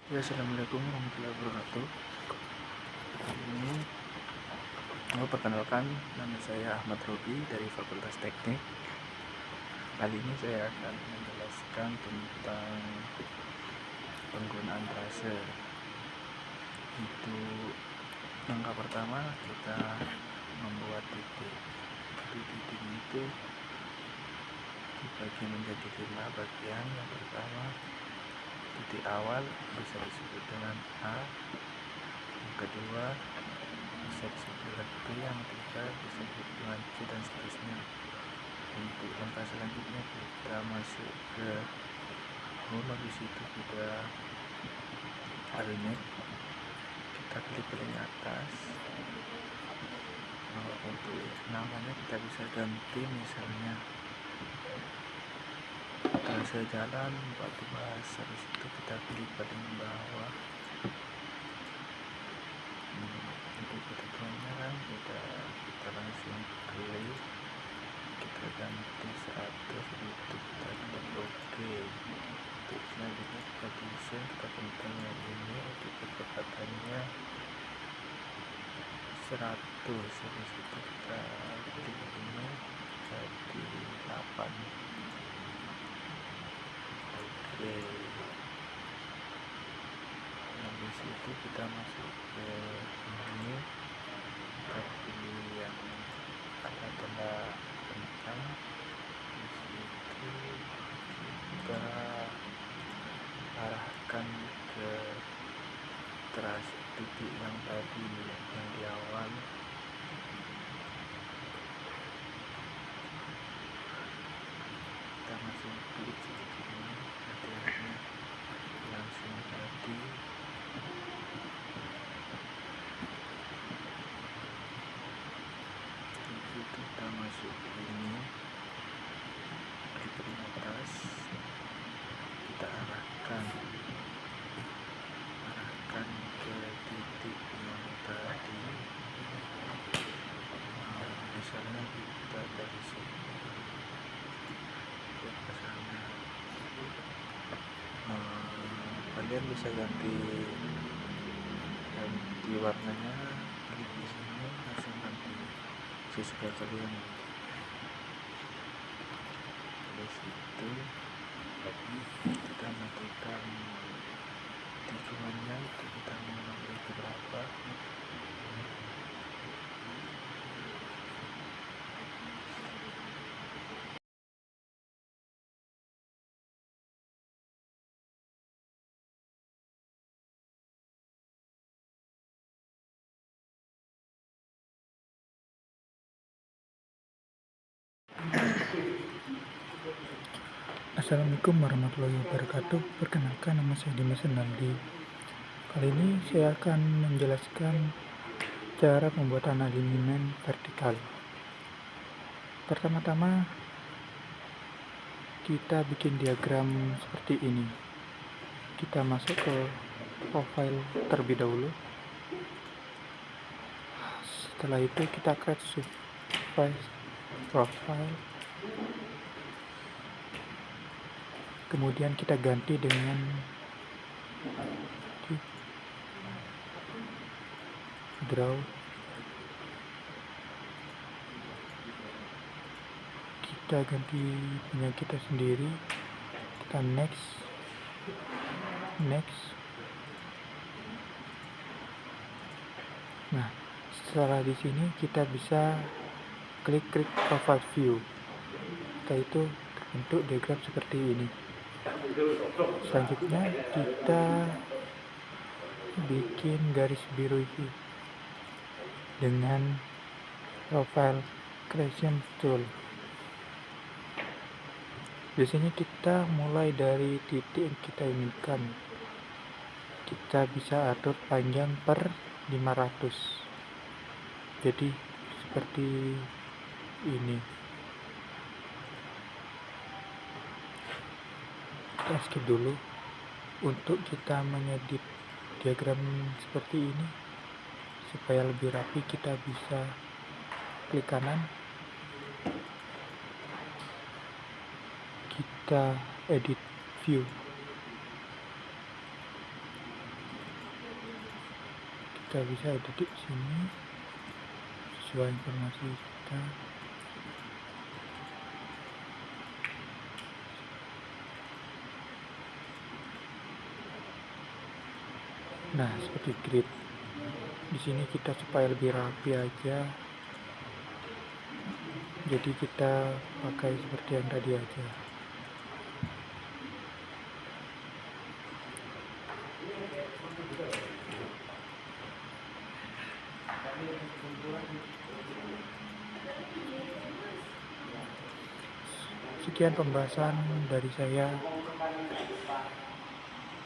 Ya, assalamualaikum warahmatullahi wabarakatuh. Kali ini perkenalkan, nama saya Ahmad Robi dari Fakultas Teknik. Kali ini saya akan menjelaskan tentang penggunaan tracer. Untuk langkah pertama, kita membuat titik. Titik itu dibagi menjadi 5 bagian. Yang pertama, titik awal bisa disebut dengan A. Yang kedua bisa disebut dengan B, yang ketiga disebut dengan C, dan seterusnya. Untuk langkah selanjutnya kita masuk ke home. Habis itu kita alignment, kita klik paling atas. Untuk namanya kita bisa ganti, misalnya trase jalan, batu bas. Habis itu kita klik paling bawah. Untuk ketentuannya kan kita langsung klik, kita ganti 100, itu kita klik OK. Untuk selanjutnya kita desain, kita tentangnya ini untuk kecepatannya 100. Habis itu kita klik ini jadi 8. Oke, habis itu kita masuk ke ini, kita pilih yang ada tanda tentang. Di situ kita arahkan ke trase titik yang tadi, yang di awal. Kita langsung klik seperti ini, hati-hatinya langsung tadi. Itu kita masuk ke ini, klik di atas, kita arahkan ke titik yang tadi. Misalnya kita dari sini ke sana. Kalian bisa ganti warnanya, klik di sini langsung ganti sesuka kalian. Dari situ kita matikan tikungannya, itu kita mengambil ke berapa. Assalamualaikum warahmatullahi wabarakatuh. Perkenalkan, nama saya Dimas Naldi. Kali ini saya akan menjelaskan cara pembuatan alignment vertikal. Pertama-tama kita bikin diagram seperti ini. Kita masuk ke profile terlebih dahulu. Setelah itu kita create surface profile. Kemudian kita ganti dengan draw. Kita ganti punya kita sendiri. Kita next. Nah, setelah di sini kita bisa klik profile view. Setelah itu terbentuk diagram seperti ini. Selanjutnya kita bikin garis biru ini dengan profile creation tool. Biasanya kita mulai dari titik yang kita inginkan. Kita bisa atur panjang per 500. Jadi seperti ini. Kita skip dulu. Untuk kita mengedit diagram seperti ini supaya lebih rapi, kita bisa klik kanan, kita edit view. kita bisa edit di sini sesuai informasi kita. Nah, seperti grid. Di sini kita supaya lebih rapi aja. Jadi kita pakai seperti yang tadi aja. Sekian pembahasan dari saya.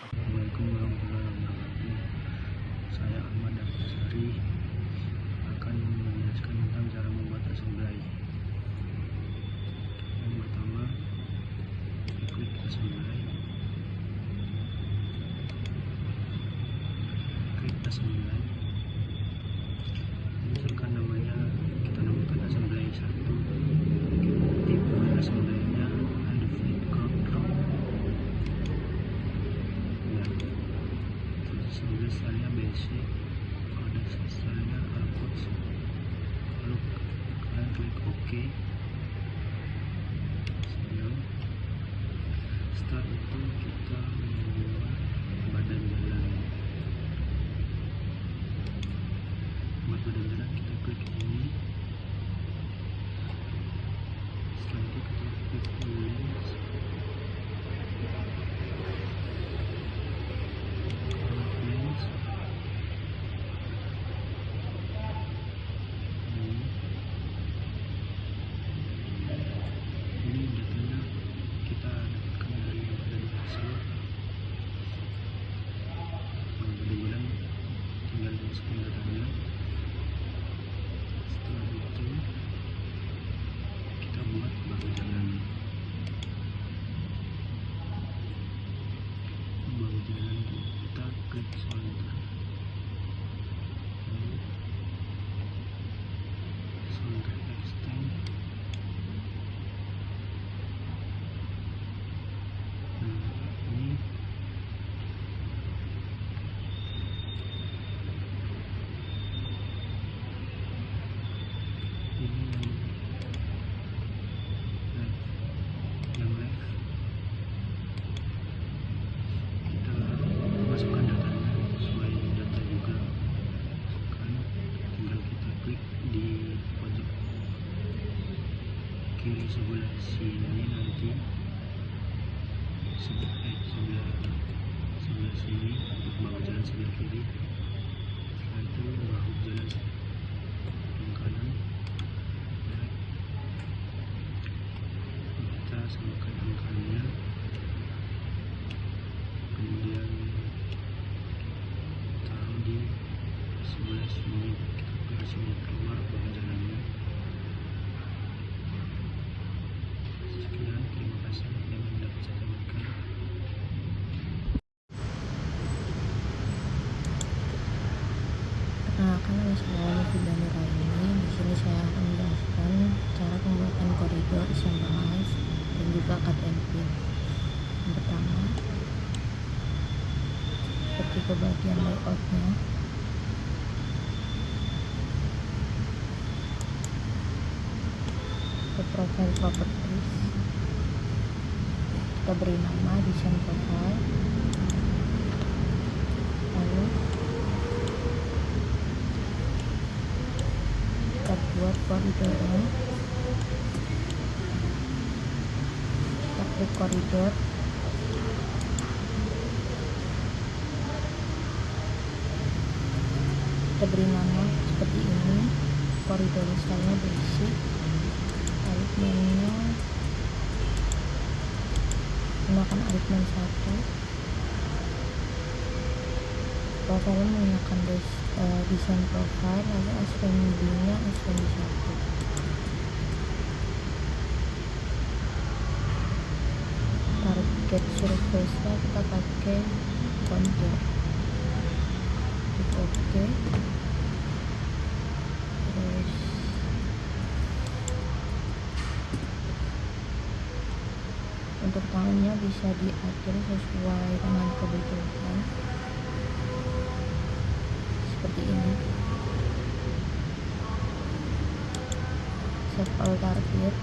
Assalamualaikum warahmatullahi wabarakatuh. Saya Ahmad Dapsari akan menjelaskan tentang cara membuat assembly. Yang pertama, klik assembly. Klik assembly. Misalkan namanya, kita namakan assembly 1. Tipe assembly-nya Advanced Crop Drop. Ya, assembly style-nya basic, kode style-nya Alcox. Lalu kalian klik OK. Setelah itu kita membuat badan jalan. Buat badan jalan kita klik ini. Setelah itu kita klik lens. Lens. Ini datanya kita dapatkan dari badan hasil. Badan jalan tinggal masukkan datanya. Setelah itu kita buat badan jalan. Badan jalan kita klik solder. Lalu solder extend. Ini yang left kita masukkan datanya sesuai data juga. Kan tinggal kita klik di pojok kiri sebelah sini, nanti sebelah sini untuk bahu jalan sebelah kiri. Setelah itu bahu jalan yang kanan, kita samakan angkanya, kemudian taruh di sebelah sini, kita pilih sini keluar bahu jalannya. Sekian, terima kasih yang dapat saya sampaikan. Perkenalkan, nama saya Livida Nuraini. Di sini saya akan menjelaskan cara pembuatan koridor, symbolize, dan juga cut and pin. Yang pertama, seperti ke bagian layoutnya, ke profile properties, kita beri nama desain profile, lalu kita buat koridornya. Kita klik koridor, kita beri nama seperti ini. Koridor stylenya basic, alignmentnya gunakan alignment 1. Profile menggunakan desain profile, lalu assembly-nya assembly 1. Target surface-nya kita pakai contour. Klik OK. Terus untuk tangannya bisa diatur sesuai dengan kebutuhan. Seperti seperti ini. Set all target,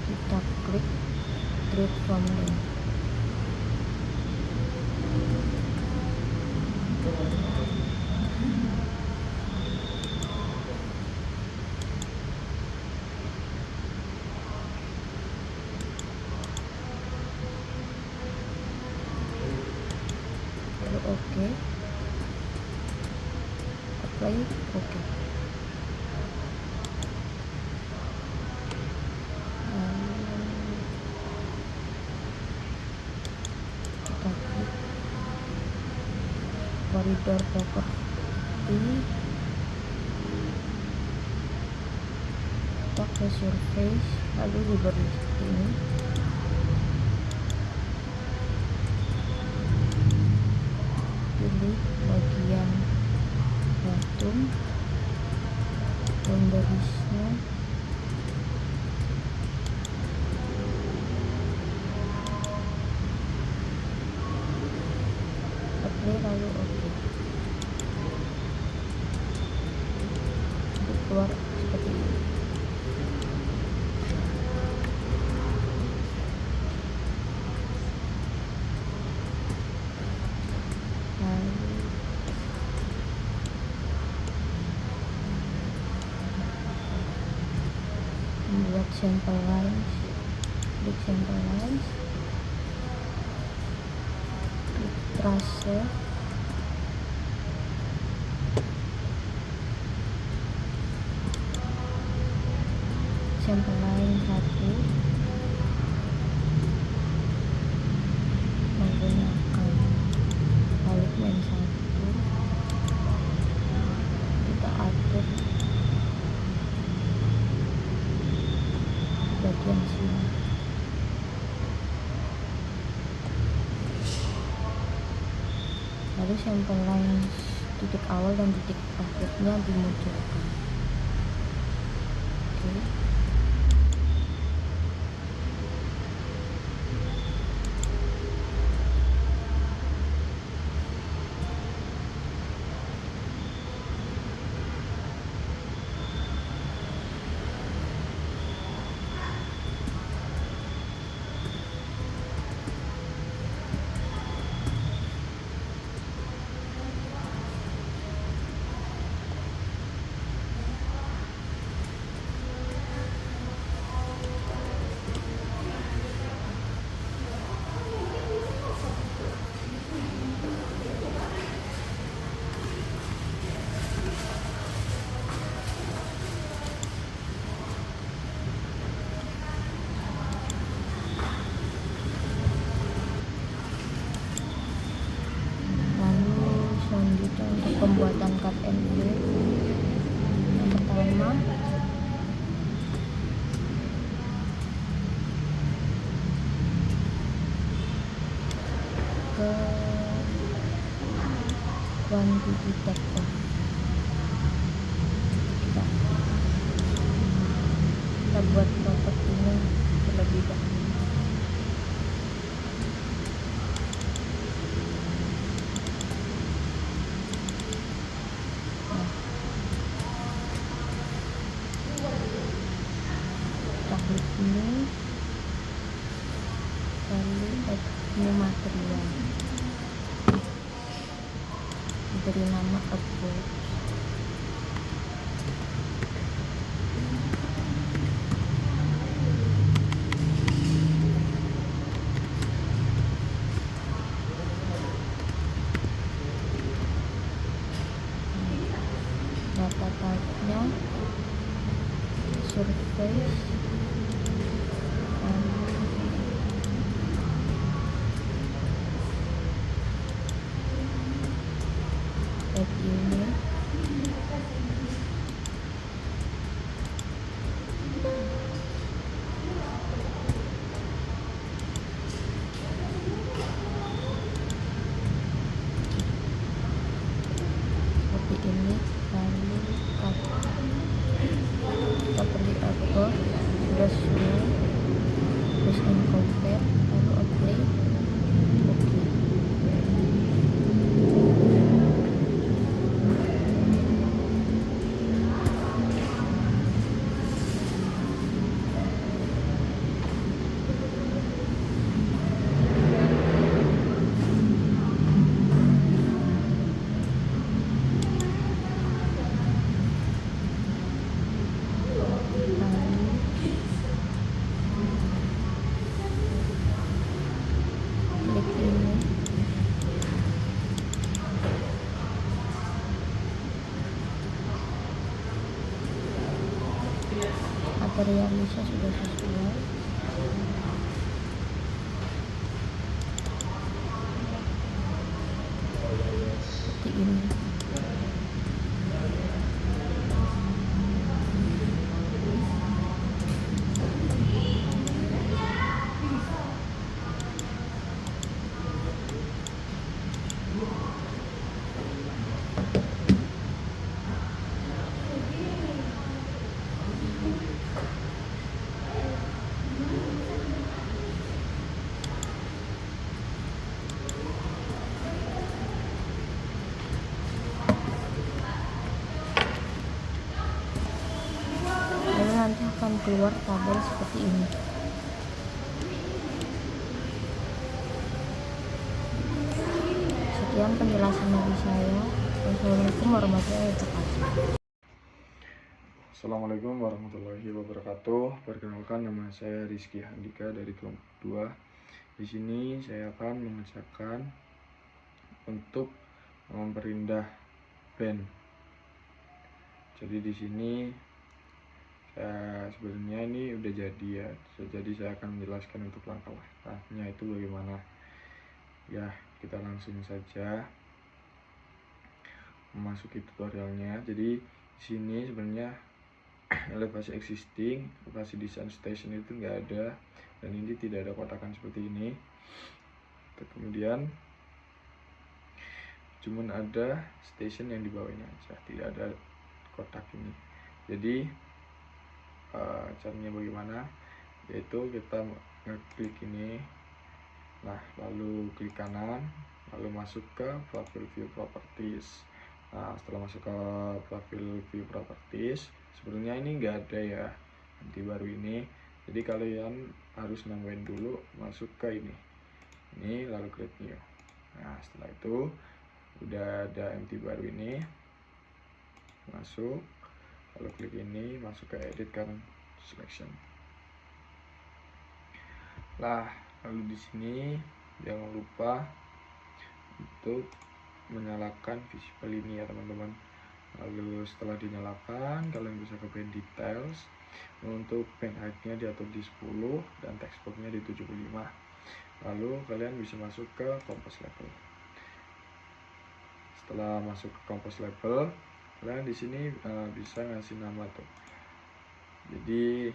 kita klik create from link. Lalu oke, apply, oke. Kita klik koridor property, kita ke surface, lalu diberi seperti ini. Pilih bagian bottom, boundariesnya, apply, lalu oke. Nanti keluar seperti ini. Lalu membuat sample lines, klik sample lines, klik trace, sample line 1 menggunakan polygon 1, kita atur bagian sini. Lalu sample line titik awal dan titik akhirnya dimunculkan. Oke. Selanjutnya untuk pembuatan cut and fill, yang pertama ke quantity tag, kita buat propertinya terlebih dahulu. Klik ini, lalu add new material, diberi nama approach. Data type-nya surface, add unit, seperti ini. Lalu kita pergi upload, sudah semua, terus and compare, lalu apply, oke. materialisnya sudah sesuai. Seperti ini. Lalu nanti akan keluar tabel seperti ini. Sekian penjelasan dari saya. Wassalamualaikum warahmatullahi wabarakatuh. Assalamualaikum warahmatullahi wabarakatuh. Perkenalkan, nama saya Rizky Handika dari kelompok 2. Di sini saya akan mengerjakan untuk memperindah band. Jadi di sini sebenarnya ini udah jadi ya. Jadi saya akan menjelaskan untuk langkah-langkahnya itu bagaimana. Ya, kita langsung saja memasuki tutorialnya. Jadi di sini sebenarnya elevasi existing, elevasi design station itu nggak ada, dan ini tidak ada kotakan seperti ini. Kemudian cuman ada station yang di bawahnya aja, tidak ada kotak ini. Jadi caranya bagaimana, yaitu kita ngeklik ini, nah lalu klik kanan, lalu masuk ke profil view properties. Nah, setelah masuk ke profil view properties, sebenarnya ini nggak ada ya empty baru ini, jadi kalian harus nambahin dulu, masuk ke ini lalu create new. Nah, setelah itu udah ada empty baru ini, masuk, lalu klik ini, masuk ke edit current selection. Lah, lalu di sini jangan lupa untuk menyalakan visible ini ya teman-teman. Lalu setelah dinyalakan, kalian bisa ke band details. Untuk band height-nya diatur di 10 dan text box-nya di 75. Lalu kalian bisa masuk ke compose level. Setelah masuk ke compose level, kalian di sini bisa ngasih nama tuh. Jadi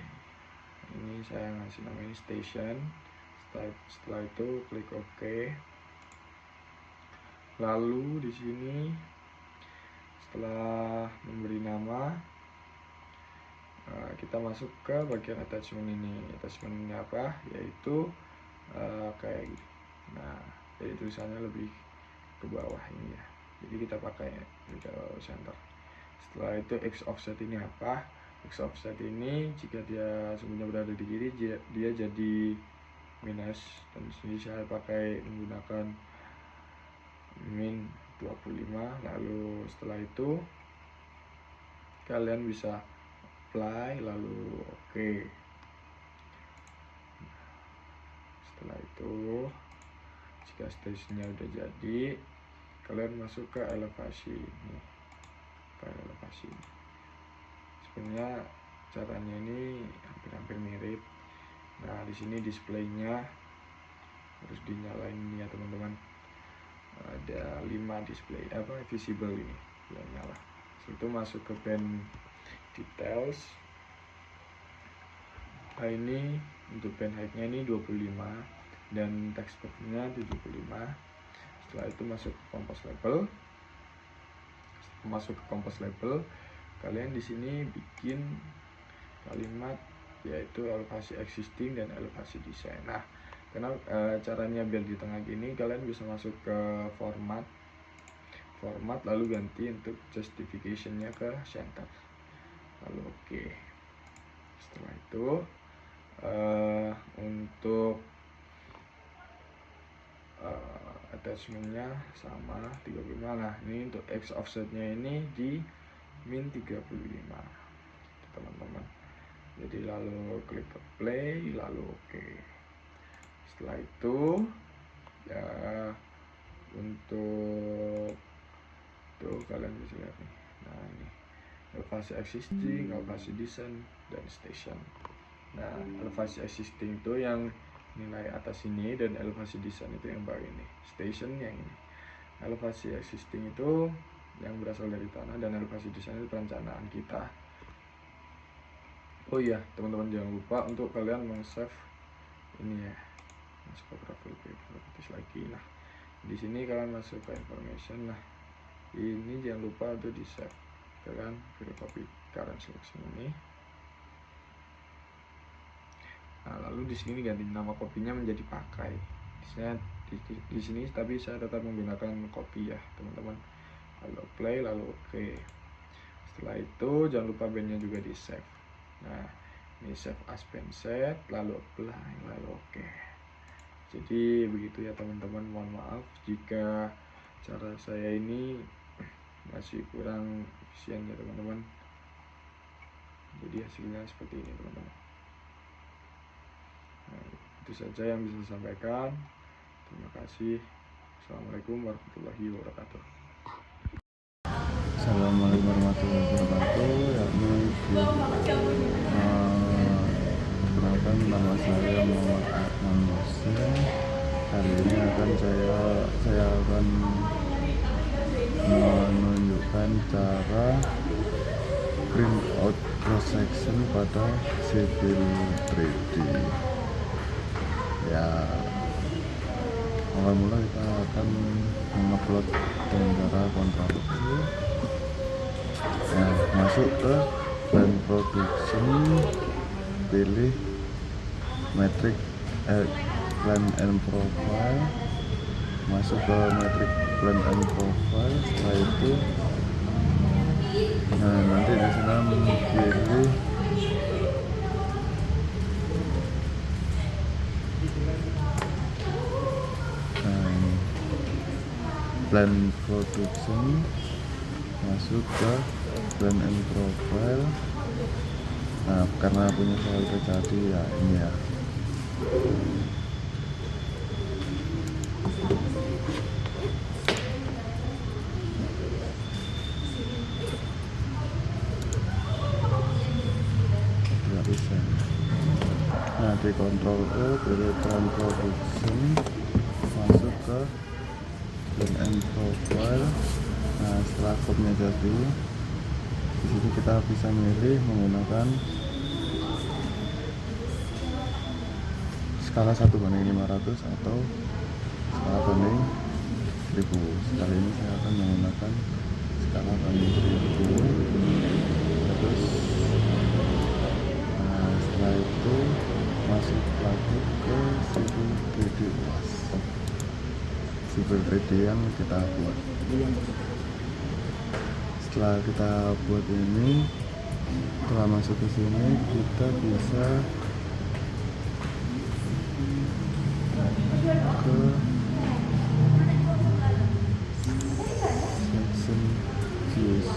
ini saya ngasih nama ini station. Setelah itu klik OK. Lalu di sini setelah memberi nama, kita masuk ke bagian attachment ini. Attachmentnya apa? Yaitu kayak gitu. Nah, jadi tulisannya lebih ke bawah ini ya. Jadi kita pakai middle center. Setelah itu X offset ini apa? X offset ini jika dia sebenarnya berada di kiri, dia jadi minus, dan di sini saya pakai menggunakan min 25. Lalu setelah itu kalian bisa apply, lalu oke. Setelah itu jika stationnya udah jadi, kalian masuk ke elevasi ini, sebenarnya caranya ini hampir mirip. Nah, di sini displaynya harus dinyalain ya teman-teman. Ada 5 display visible ini yang nyala. Itu masuk ke band details. Nah, ini untuk band height-nya ini 25 dan text box-nya 75. Setelah itu masuk ke compose level. Kalian di sini bikin kalimat yaitu elevasi existing dan elevasi design. Nah, caranya biar di tengah gini, kalian bisa masuk ke format lalu ganti untuk justification-nya ke center, lalu oke. Setelah itu untuk attachment-nya sama 35. Nah, ini untuk X offset-nya ini di min 35 teman-teman. Jadi lalu klik ke play, lalu oke. Setelah itu ya, untuk tuh kalian bisa lihat nih. Nah, ini elevasi existing, elevasi design, dan station. Nah, elevasi existing itu yang nilai atas ini, dan elevasi desain itu yang bawah ini. Station yang ini. Elevasi existing itu yang berasal dari tanah, dan elevasi desain itu perencanaan kita. Oh iya, teman-teman jangan lupa untuk kalian meng-save ini ya. Masuk ke profil properties lagi. Nah, di sini kalian masuk ke information. Nah, ini jangan lupa untuk di save. Kalian pilih copy current selection ini. Nah, lalu di sini ganti nama kopinya menjadi pakai. Di sini tapi saya tetap menggunakan copy ya, teman-teman. Lalu play, lalu oke. Setelah itu jangan lupa bandnya juga di save. Nah, ini save as band set, lalu apply, lalu oke. Jadi begitu ya teman-teman. Mohon maaf jika cara saya ini masih kurang efisien ya teman-teman. Jadi hasilnya seperti ini teman-teman. Nah, itu saja yang bisa saya sampaikan. Terima kasih. Assalamualaikum warahmatullahi wabarakatuh. Assalamualaikum warahmatullahi wabarakatuh. Perkenalkan, nama saya Muhammad Adnan Muslim. Kali ini saya akan menunjukkan cara print out cross section pada Civil 3D. Ya, awal mula kita akan mengupload dengan cara Ctrl U. Nah, masuk ke plan production, pilih metric plan and profile, masuk ke metric plan and profile. Setelah itu nanti di sana pilih plan production, masuk ke plan and profile. Nah, karena punya soal terjadi ya ini ya. Tidak bisa. Nah, di Ctrl E, pilih plan production, masuk ke plan and profile. Nah, setelah code-nya jadi, di sini kita bisa milih menggunakan skala 1:500 atau skala banding 1000. Kali ini saya akan menggunakan skala banding 1000. Terus setelah itu masuk lagi ke Civil 3D UAS, Civil 3D yang kita buat. Setelah kita buat ini, setelah masuk ke sini kita bisa ke section views,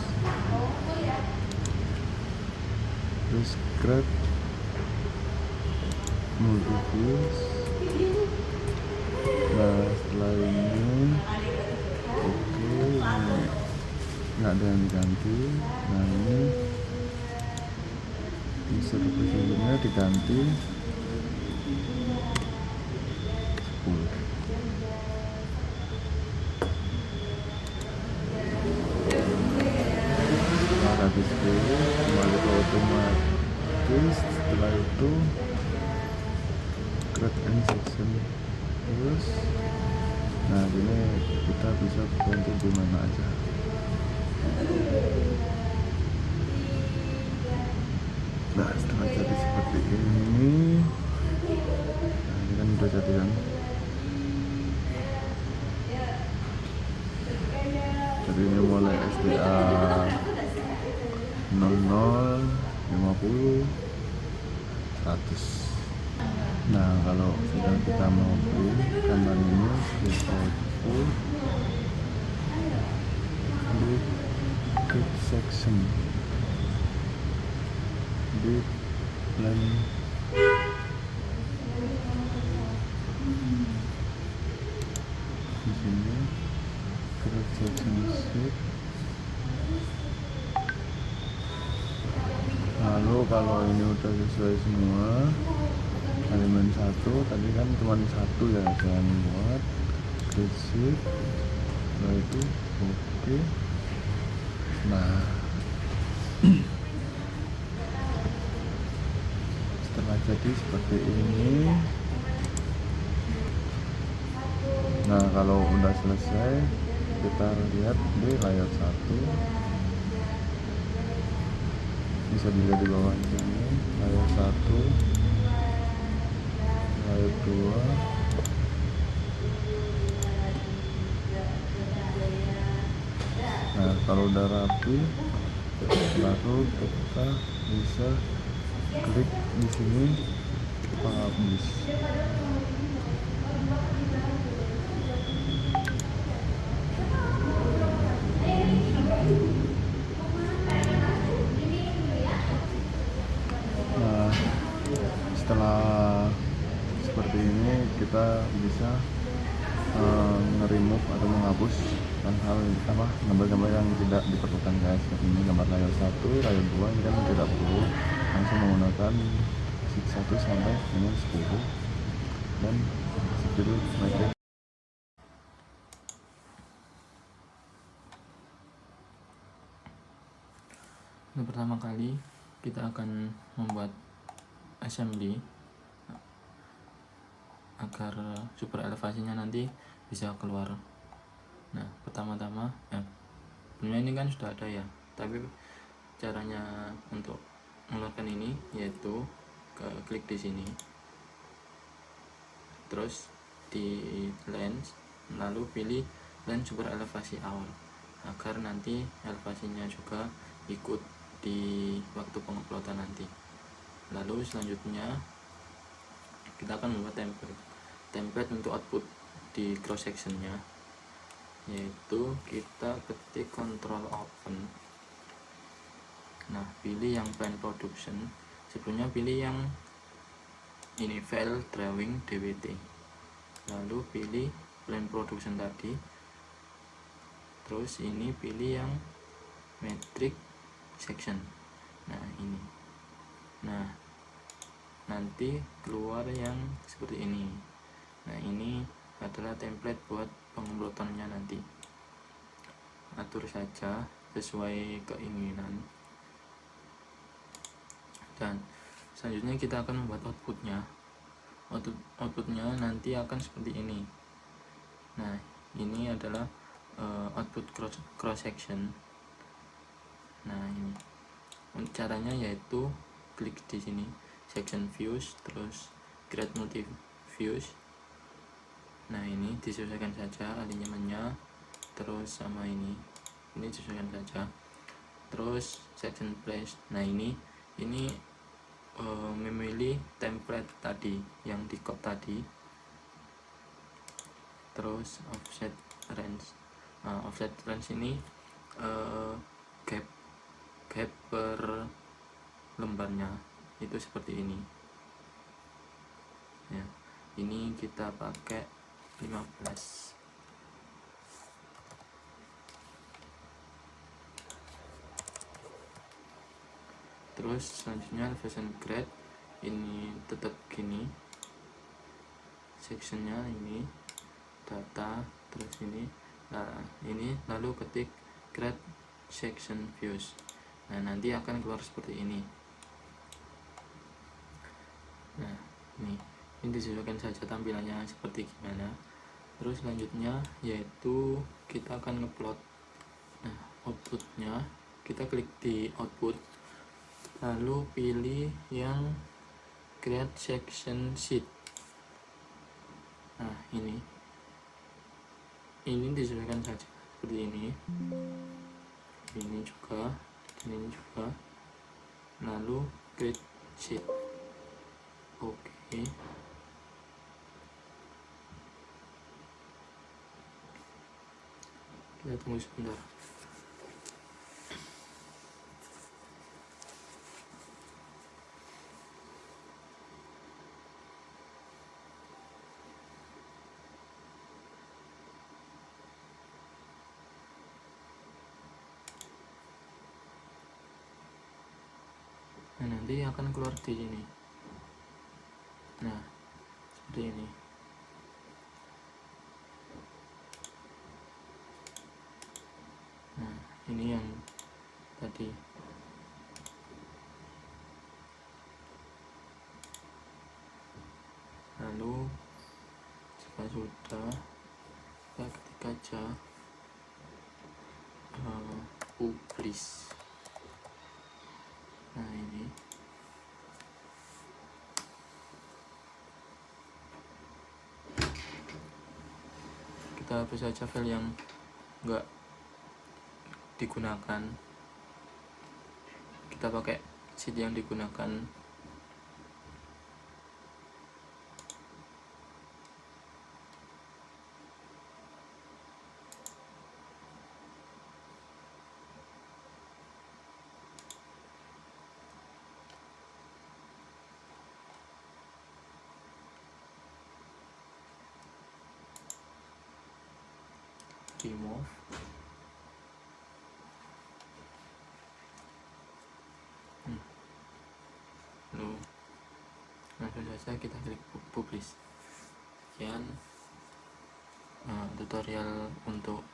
terus grab multi views. Nah, setelah ini oke, ini nggak ada yang diganti. Nah, ini user positionnya diganti 10. Nah, habis itu kembali ke otomatis. Setelah itu create and section terus. Nah, ini kita bisa ganti di mana aja. Nah, setelah jadi seperti ini, nah ini kan udah jadi kan. Jadi ini mulai SDA 00, 50, 100. Nah, kalau sudah kita mau print gambar ini, kita di grid section, di plan di sini grid section sheet. Lalu kalau ini udah sesuai semua elemen satu, tadi kan cuma satu ya, jangan buat gesit. Setelah itu oke. Nah setelah jadi seperti ini, nah kalau udah selesai kita lihat di layar 1, bisa dilihat di bawah sini, layar 1, layar 2. Nah kalau udah rapi, baru kita bisa klik di sini publish. Nah setelah seperti ini kita bisa nge-remove atau menghapus hal gambar-gambar yang tidak diperlukan guys. Ini gambar layar 1, layar 2 ini kan tidak perlu, langsung menggunakan sheet 1 sampai dengan 10 dan skill matrix. Untuk pertama kali kita akan membuat assembly agar super elevasinya nanti bisa keluar. Nah pertama-tama sebenarnya ini kan sudah ada ya, tapi caranya untuk mengeluarkan ini yaitu klik di sini, terus di lens, lalu pilih lens super elevasi awal agar nanti elevasinya juga ikut di waktu penguploadan nanti. Lalu selanjutnya kita akan membuat template untuk output di cross sectionnya, yaitu kita ketik control open. Nah pilih yang plan production, sebelumnya pilih yang ini file drawing dwt, lalu pilih plan production tadi, terus ini pilih yang metric section. Nah ini, nah nanti keluar yang seperti ini. Nah ini adalah template buat penguploadannya nanti. Atur saja sesuai keinginan. Dan selanjutnya kita akan membuat outputnya. Outputnya nanti akan seperti ini. Nah ini adalah output cross section. Nah ini caranya yaitu klik di sini section views, terus create multi views. Nah ini disesuaikan saja alignmentnya, terus sama ini disesuaikan saja, terus section place. Nah ini memilih template tadi yang di code tadi, terus offset range. Nah, offset range ini gap per lembarnya itu seperti ini ya. Ini kita pakai 15. Terus selanjutnya elevation grade ini tetap gini, sectionnya ini data, terus ini. Nah ini lalu ketik grade section views. Nah nanti akan keluar seperti ini. Nah ini disesuaikan saja tampilannya seperti gimana. Terus selanjutnya yaitu kita akan ngeplot. Nah outputnya kita klik di output, lalu pilih yang create section sheet. Nah ini disesuaikan saja seperti ini juga, ini juga, lalu create sheet. Oke. Kita tunggu sebentar. Nah nanti akan keluar di sini. Nah, seperti ini. Nah, ini yang tadi. Lalu jika sudah, kita ketik aja publish. Nah, ini kita hapus saja file yang enggak digunakan, kita pakai sheet yang digunakan. Remove. Lalu langsung saja kita klik publish. Sekian tutorial untuk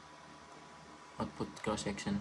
output cross section.